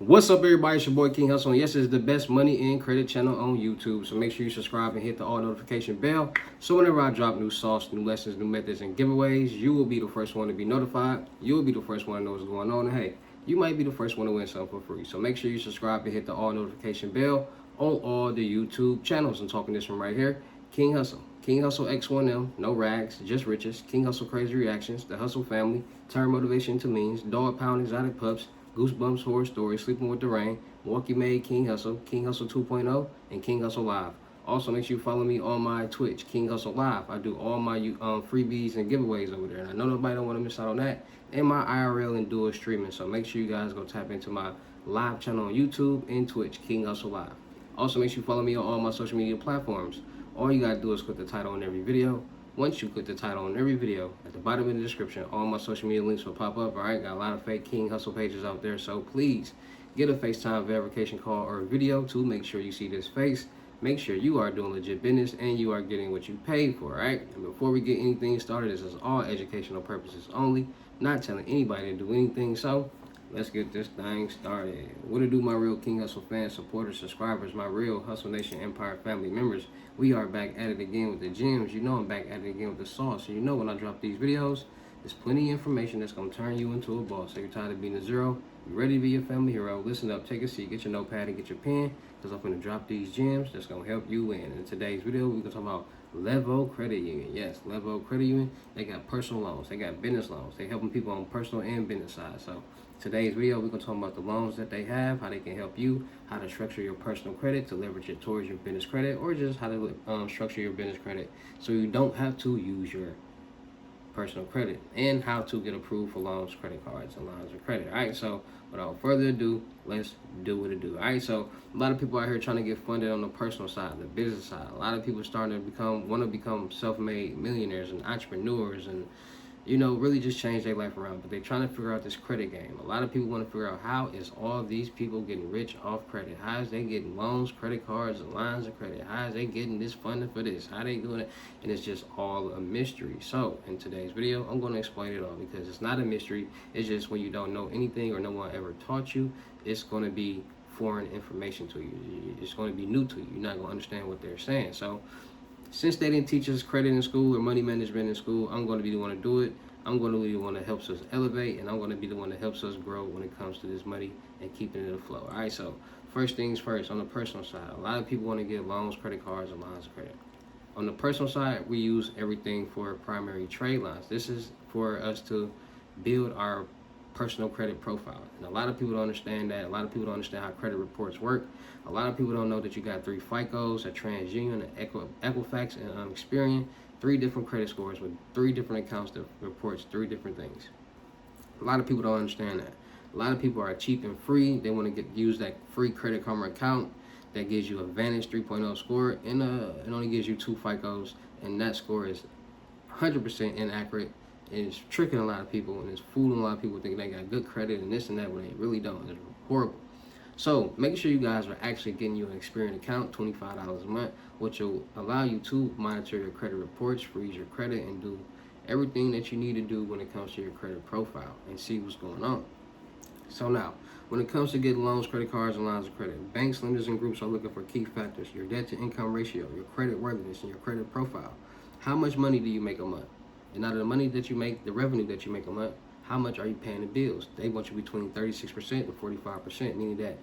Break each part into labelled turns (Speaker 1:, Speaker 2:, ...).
Speaker 1: What's up, everybody? It's your boy King Hustle, and yes, it's the best money and credit channel on YouTube. So make sure you subscribe and hit the all notification bell. So whenever I drop new sauce, new lessons, new methods, and giveaways, you will be the first one to be notified. You will be the first one to know what's going on. And hey, you might be the first one to win something for free. So make sure you subscribe and hit the all notification bell on all the YouTube channels. I'm talking this one right here, King Hustle. King Hustle X1M, no rags, just riches. King Hustle Crazy Reactions, The Hustle Family, Turn Motivation to Means, Dog Pound Exotic Pups, Goosebumps Horror Story, Sleeping with the Rain, Walkie Made, King Hustle 2.0, and King Hustle Live. Also, make sure you follow me on my Twitch, King Hustle Live. I do all my freebies and giveaways over there, and I know nobody don't want to miss out on that. And my IRL and dual streaming, so make sure you guys go tap into my live channel on YouTube and Twitch, King Hustle Live. Also, make sure you follow me on all my social media platforms. All you gotta do is click the title on every video. Once you click the title on every video, at the bottom of the description, all my social media links will pop up. All right, got a lot of fake King Hustle pages out there, so please get a FaceTime verification call or a video to make sure you see this face. Make sure you are doing legit business and you are getting what you paid for, all right? And before we get anything started, this is all educational purposes only, not telling anybody to do anything. So let's get this thing started. What to do, my real King Hustle fans, supporters, subscribers, my real Hustle Nation Empire family members. We are back at it again with the gems. You know I'm back at it again with the sauce. So you know when I drop these videos, there's plenty of information that's going to turn you into a boss. So you're tired of being a zero, you ready to be a family hero, listen up, take a seat, get your notepad and get your pen, because I'm going to drop these gems that's going to help you win. In today's video, we're going to talk about Level Credit Union. Yes, Level Credit Union. They got personal loans. They got business loans. They helping people on personal and business side. So today's video, we're going to talk about the loans that they have, how they can help you, how to structure your personal credit to leverage it towards your business credit, or just how to structure your business credit so you don't have to use your personal credit, and how to get approved for loans, credit cards, and lines of credit. All right, so without further ado, let's do what it do. All right, so a lot of people out here trying to get funded on the personal side, the business side. A lot of people starting to want to become self-made millionaires and entrepreneurs, and really just change their life around. But they're trying to figure out this credit game. A lot of people want to figure out how is all these people getting rich off credit? How is they getting loans, credit cards, and lines of credit? How is they getting this funding for this? How they doing it? And it's just all a mystery. So in today's video, I'm going to explain it all, because it's not a mystery. It's just when you don't know anything or no one ever taught you, it's going to be foreign information to you. It's going to be new to you. You're not going to understand what they're saying. So since they didn't teach us credit in school or money management in school, I'm going to be the one to do it. I'm going to be the one that helps us elevate, and I'm going to be the one that helps us grow when it comes to this money and keeping it afloat. All right, so first things first, on the personal side, a lot of people want to get loans, credit cards, and lines of credit. On the personal side, we use everything for primary trade lines. This is for us to build our personal credit profile. And a lot of people don't understand that. A lot of people don't understand how credit reports work. A lot of people don't know that you got 3 FICOs, a TransUnion, an Equifax, and Experian. 3 different credit scores with 3 different accounts that reports 3 different things. A lot of people don't understand that. A lot of people are cheap and free. They want to use that free Credit Karma account that gives you a Vantage 3.0 score, and it only gives you 2 FICOs, and that score is 100% inaccurate. It's tricking a lot of people, and it's fooling a lot of people thinking they got good credit and this and that, when they really don't. It's horrible. So make sure you guys are actually getting you an Experian account, $25 a month, which will allow you to monitor your credit reports, freeze your credit, and do everything that you need to do when it comes to your credit profile and see what's going on. So now, when it comes to getting loans, credit cards, and lines of credit, banks, lenders, and groups are looking for key factors: your debt to income ratio, your credit worthiness, and your credit profile. How much money do you make a month? And out of the money that you make, the revenue that you make a month, how much are you paying the bills? They want you between 36% and 45%, meaning that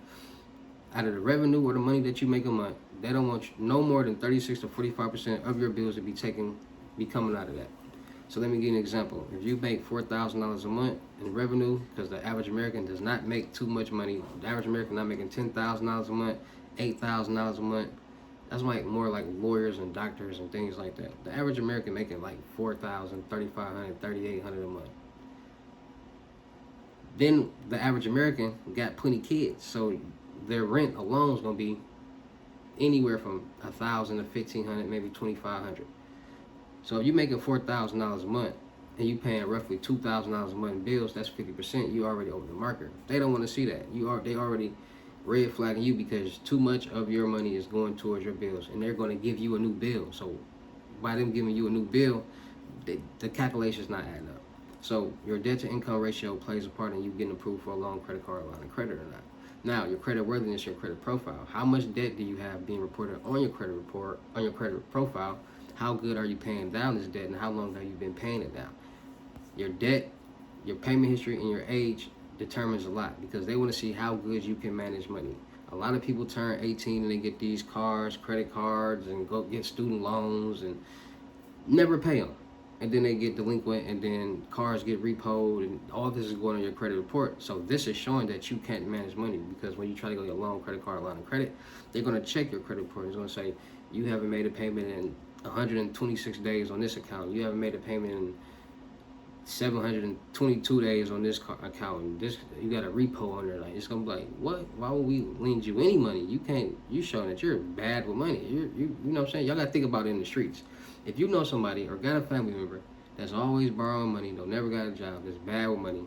Speaker 1: out of the revenue or the money that you make a month, they don't want you no more than 36 to 45% of your bills to be coming out of that. So let me give you an example. If you make $4,000 a month in revenue, because the average American does not make too much money. The average American not making $10,000 a month, $8,000 a month. That's like more like lawyers and doctors and things like that. The average American making like $4,000, $3,500, $3,800 a month. Then the average American got plenty kids, so their rent alone is gonna be anywhere from $1,000 to $1,500, maybe $2,500. So if you're making $4,000 a month and you paying roughly $2,000 a month in bills, that's 50%. You already over the market. They don't want to see that. They already red flagging you, because too much of your money is going towards your bills, and they're going to give you a new bill. So by them giving you a new bill, the calculation's not adding up. So your debt to income ratio plays a part in you getting approved for a loan, credit card, line of credit or not. Now, your credit worthiness, your credit profile. How much debt do you have being reported on your credit report, on your credit profile? How good are you paying down this debt, and how long have you been paying it down? Your debt, your payment history, and your age determines a lot because they want to see how good you can manage money. A lot of people turn 18 and they get these cars, credit cards, and go get student loans and never pay them. And then they get delinquent, and then cars get repoed, and all this is going on your credit report. So this is showing that you can't manage money because when you try to go get a loan, credit card, line of credit, they're going to check your credit report. It's going to say you haven't made a payment in 126 days on this account. You haven't made a payment in 722 days on this account. This, you got a repo on there. Like, it's gonna be like, what? Why would we lend you any money? You can't. You showing that you're bad with money. You know what I'm saying? Y'all gotta think about it in the streets. If you know somebody or got a family member that's always borrowing money, though never got a job, that's bad with money,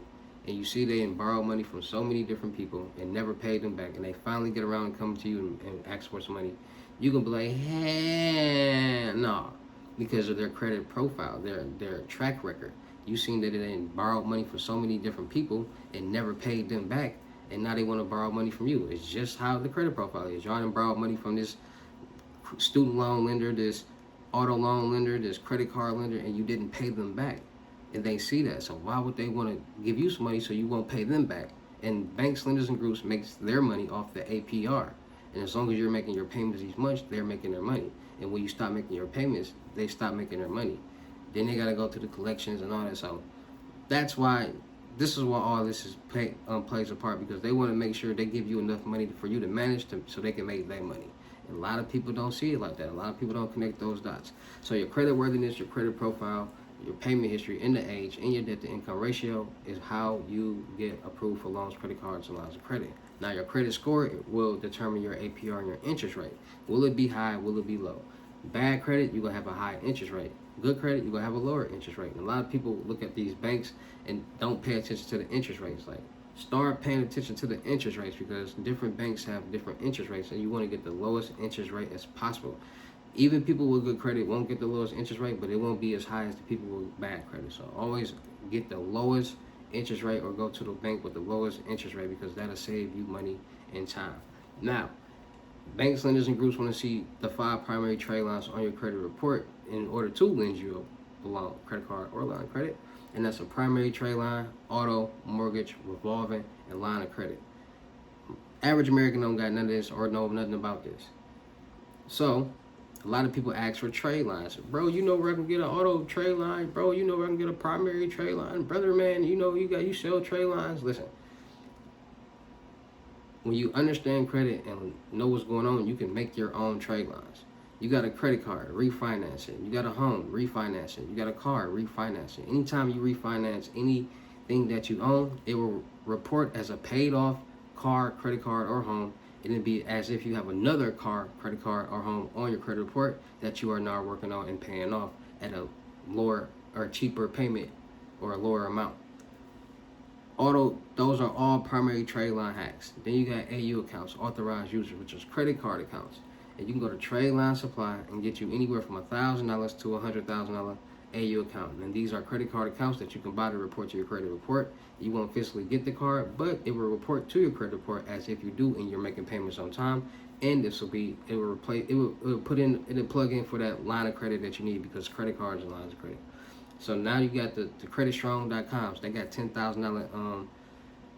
Speaker 1: and you see they borrow money from so many different people and never paid them back, and they finally get around and come to you and ask for some money, you gonna be like, hey, no, because of their credit profile, their track record. You seen that they borrowed money from so many different people and never paid them back, and now they want to borrow money from you. It's just how the credit profile is. Y'all done borrowed money from this student loan lender, this auto loan lender, this credit card lender, and you didn't pay them back. And they see that. So why would they want to give you some money so you won't pay them back? And banks, lenders, and groups makes their money off the APR. And as long as you're making your payments each month, they're making their money. And when you stop making your payments, they stop making their money. Then they gotta go to the collections and all that. So that's why, this is why all this is plays a part, because they want to make sure they give you enough money for you to manage so they can make their money. And a lot of people don't see it like that. A lot of people don't connect those dots. So your credit worthiness, your credit profile, your payment history, and the age, and your debt to income ratio is how you get approved for loans, credit cards, and lines of credit. Now your credit score will determine your APR and your interest rate. Will it be high? Will it be low? Bad credit, you're gonna have a high interest rate. Good credit, you're gonna have a lower interest rate. And a lot of people look at these banks and don't pay attention to the interest rates. Like, start paying attention to the interest rates, because different banks have different interest rates, and you want to get the lowest interest rate as possible. Even people with good credit won't get the lowest interest rate, but it won't be as high as the people with bad credit. So always get the lowest interest rate, or go to the bank with the lowest interest rate, because that'll save you money and time. Now, banks, lenders, and groups want to see the 5 primary trade lines on your credit report in order to lend you a loan, credit card, or line of credit. And that's a primary trade line, auto, mortgage, revolving, and line of credit. Average American don't got none of this or know nothing about this. So a lot of people ask for trade lines. Bro, you know where I can get an auto trade line? Bro, you know where I can get a primary trade line? Brother, man, you know you sell trade lines? Listen, when you understand credit and know what's going on, you can make your own trade lines. You got a credit card, refinance it. You got a home, refinance it. You got a car, refinance it. Anytime you refinance anything that you own, it will report as a paid off car, credit card, or home. And it'll be as if you have another car, credit card, or home on your credit report that you are now working on and paying off at a lower or cheaper payment or a lower amount. Auto, those are all primary trade line hacks. Then you got AU accounts, authorized users, which is credit card accounts. And you can go to Trade Line Supply and get you anywhere from $1,000 to $100,000 AU account. And these are credit card accounts that you can buy to report to your credit report. You won't physically get the card, but it will report to your credit report as if you do, and you're making payments on time. And this will be, it will plug in for that line of credit that you need, because credit cards and lines of credit. So now you got the creditstrong.coms. They got $10,000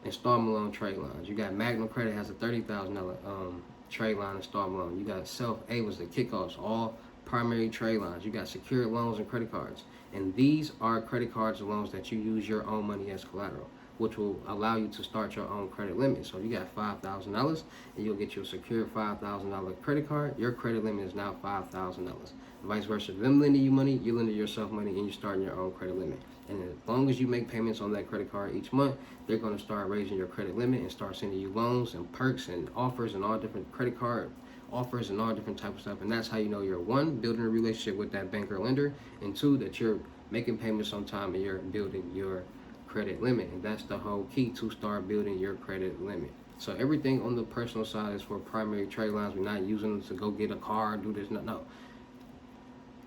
Speaker 1: installment loan trade lines. You got Magnum Credit has a $30,000 trade line installment loan. You got Self-Ables, the kickoffs, all primary trade lines. You got secured loans and credit cards. And these are credit cards and loans that you use your own money as collateral, which will allow you to start your own credit limit. So you got $5,000 and you'll get your secured $5,000 credit card. Your credit limit is now $5,000. Vice versa, them lending you money, you lending yourself money, and you're starting your own credit limit. And as long as you make payments on that credit card each month, they're going to start raising your credit limit and start sending you loans and perks and offers and all different credit card offers and all different type of stuff. And that's how you know you're, 1, building a relationship with that banker or lender, and 2, that you're making payments on time and you're building your credit limit. And that's the whole key to start building your credit limit. So everything on the personal side is for primary trade lines. We're not using them to go get a car, do this, no.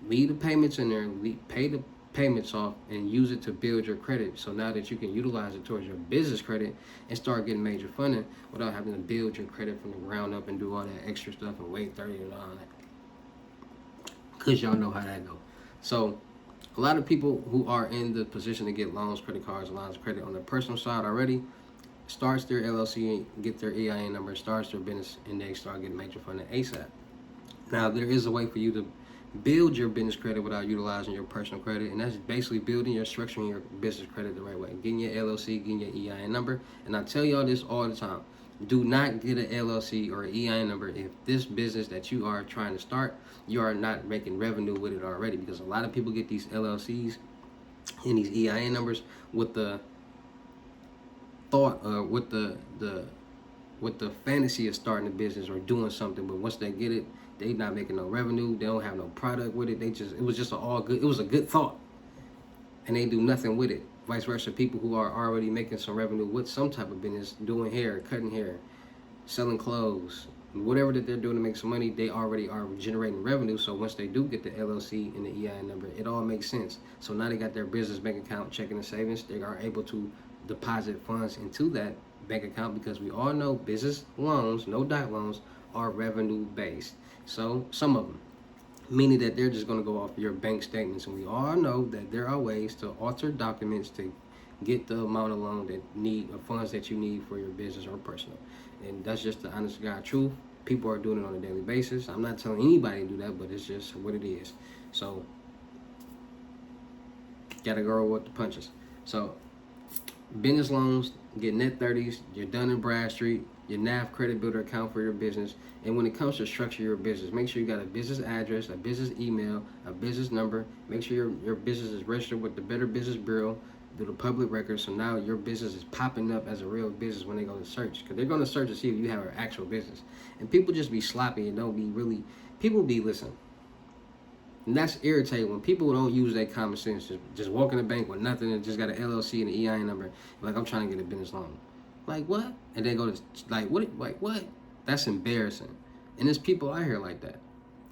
Speaker 1: Leave the payments in there, pay payments off and use it to build your credit. So now that you can utilize it towards your business credit and start getting major funding without having to build your credit from the ground up and do all that extra stuff and wait 30 and all that. Because y'all know how that go. So a lot of people who are in the position to get loans, credit cards, and lines of credit on the personal side already starts their LLC, get their EIN number, starts their business, and they start getting major funding ASAP. Now, there is a way for you to build your business credit without utilizing your personal credit, and that's basically building your structuring your business credit the right way. Getting your LLC, getting your EIN number, and I tell y'all this all the time. Do not get an LLC or an EIN number if this business that you are trying to start, you are not making revenue with it already, because a lot of people get these LLCs and these EIN numbers with the thought, with the fantasy of starting a business or doing something, but once they get it, they not making no revenue. They don't have no product with it. It was just it was a good thought, and they do nothing with it. Vice versa, people who are already making some revenue with some type of business, doing hair, cutting hair, selling clothes, whatever that they're doing to make some money, they already are generating revenue. So once they do get the LLC and the EIN number, it all makes sense. So now they got their business bank account, checking and savings. They are able to deposit funds into that bank account, because we all know business loans, no doc loans, are revenue based. So some of them, meaning that they're just going to go off your bank statements, and we all know that there are ways to alter documents to get the amount of loan funds that you need for your business or personal. And that's just the honest to God truth. People are doing it on a daily basis. I'm not telling anybody to do that, but it's just what it is. So gotta go with the punches. So business loans, get net 30s, your Dun & Bradstreet, your NAV credit builder account for your business. And when it comes to structure your business, make sure you got a business address, a business email, a business number. Make sure your business is registered with the Better Business Bureau, through the public record, so now your business is popping up as a real business when they go to search, because they're going to search to see if you have an actual business. And people just be sloppy and don't be really, people be listening. And that's irritating when people don't use their common sense. Just walk in the bank with nothing and just got an LLC and an EIN number. Like, I'm trying to get a business loan. Like, what? And they go to, like, what? That's embarrassing. And there's people out here like that.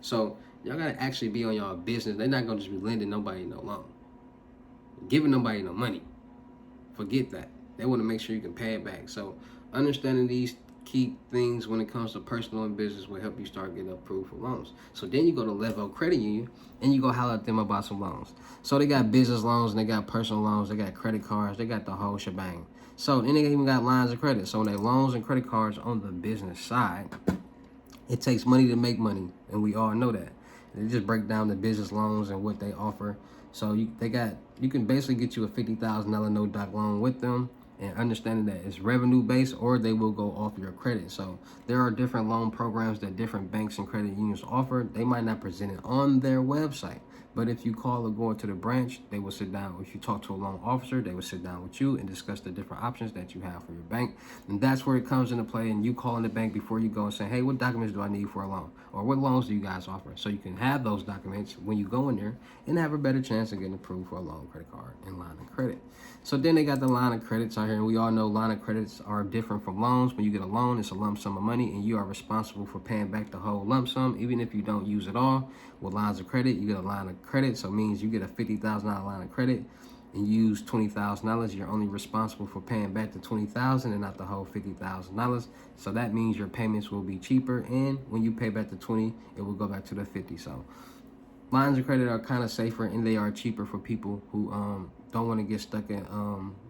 Speaker 1: So, y'all got to actually be on y'all business. They're not going to just be lending nobody no loan, giving nobody no money. Forget that. They want to make sure you can pay it back. So, understanding these key things when it comes to personal and business will help you start getting approved for loans. So then you go to Level Credit Union and you go holler at them about some loans. So they got business loans and they got personal loans, they got credit cards, they got the whole shebang. So then they even got lines of credit. So when they loans and credit cards on the business side, it takes money to make money, and we all know that. They just break down the business loans and what they offer. So you can basically get you a $50,000 no doc loan with them, and understanding that it's revenue based, or they will go off your credit. So there are different loan programs that different banks and credit unions offer. They might not present it on their website, but if you call or go into the branch, they will sit down. If you talk to a loan officer, they will sit down with you and discuss the different options that you have for your bank. And that's where it comes into play. And you call in the bank before you go and say, hey, what documents do I need for a loan? Or what loans do you guys offer? So you can have those documents when you go in there and have a better chance of getting approved for a loan, credit card, and line of credit. So then they got the line of credits out here, and we all know line of credits are different from loans. When you get a loan, it's a lump sum of money, and you are responsible for paying back the whole lump sum, even if you don't use it all. With lines of credit, you get a line of credit, so it means you get a $50,000 line of credit and you use $20,000. You're only responsible for paying back the $20,000 and not the whole $50,000. So that means your payments will be cheaper, and when you pay back the 20, it will go back to the 50. So lines of credit are kind of safer, and they are cheaper for people who don't want to get stuck in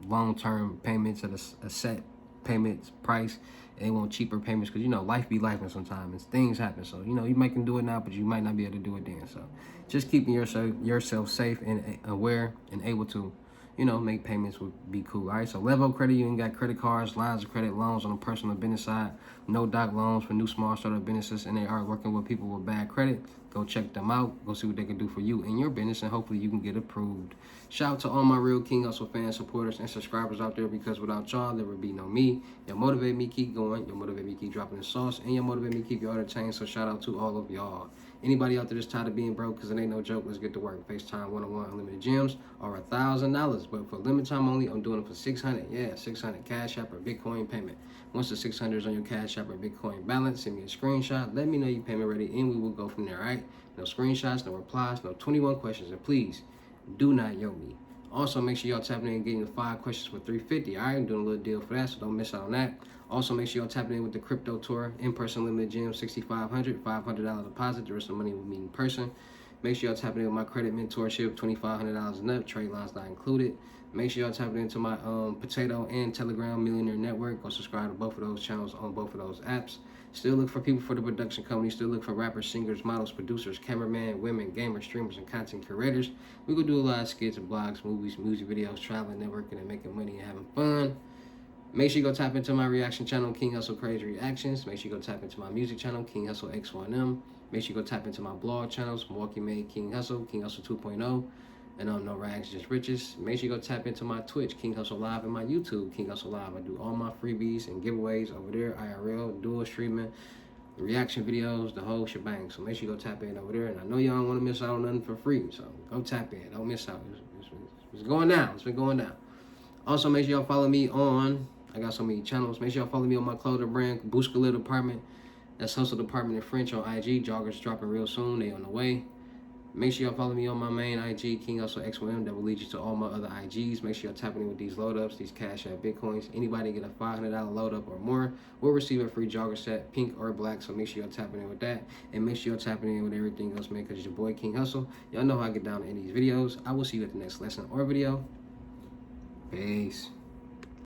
Speaker 1: long-term payments at a set payments price. They want cheaper payments because, life be life sometimes and things happen. So, you might can do it now, but you might not be able to do it then. So just keeping yourself safe and aware and able to, make payments would be cool. All right, so Level Credit Union got credit cards, lines of credit, loans on the personal and business side, no doc loans for new small startup businesses, and they are working with people with bad credit. Go check them out. Go see what they can do for you and your business, and hopefully you can get approved. Shout out to all my real King Hustle fans, supporters, and subscribers out there, because without y'all, there would be no me. You'll motivate me keep going. You'll motivate me keep dropping the sauce, and you'll motivate me keep you entertained. So shout out to all of y'all. Anybody out there that's tired of being broke, because it ain't no joke, let's get to work. FaceTime 101 unlimited gems are $1,000, but for limited time only, I'm doing it for $600. Yeah, $600 Cash App or Bitcoin payment. Once the $600 is on your Cash App or Bitcoin balance, send me a screenshot. Let me know your payment ready, and we will go from there. All right? No screenshots, no replies, no 21 questions, and please Do not yo me. Also, make sure y'all tapping in and getting the 5 questions for $350. All right, I'm doing a little deal for that, so don't miss out on that. Also, make sure y'all tapping in with the crypto tour, in-person limited gym, $6,500, $500 deposit. The rest of the money will be in person. Make sure y'all tapping in with my credit mentorship, $2,500 and up. Trade lines not included. Make sure y'all tapping into my Potato and Telegram Millionaire Network. Go subscribe to both of those channels on both of those apps. Still look for people for the production company. Still look for rappers, singers, models, producers, cameramen, women, gamers, streamers, and content curators. We gonna do a lot of skits, blogs, movies, music videos, traveling, networking, and making money and having fun. Make sure you go tap into my reaction channel, King Hustle Crazy Reactions. Make sure you go tap into my music channel, King Hustle X1M. Make sure you go tap into my blog channels, Milwaukee Made King Hustle 2.0, and No Rags Just Riches. Make sure you go tap into my Twitch, King Hustle Live, and my YouTube, King Hustle Live. I do all my freebies and giveaways over there, IRL, dual streaming, reaction videos, the whole shebang. So make sure you go tap in over there. And I know y'all don't want to miss out on nothing for free, so go tap in. Don't miss out. It's going down. It's been going down. Also, make sure y'all follow me on, I got so many channels. Make sure y'all follow me on my clothing brand, Bouscalit Department. That's Hustle Department in French on IG. Joggers dropping real soon. They on the way. Make sure y'all follow me on my main IG, King Hustle X1M. That will lead you to all my other IGs. Make sure y'all tapping in with these load ups, these Cash App Bitcoins. Anybody get a $500 load up or more will receive a free jogger set, pink or black. So make sure y'all tapping in with that. And make sure y'all tapping in with everything else, man, because it's your boy King Hustle. Y'all know how I get down in these videos. I will see you at the next lesson or video. Peace.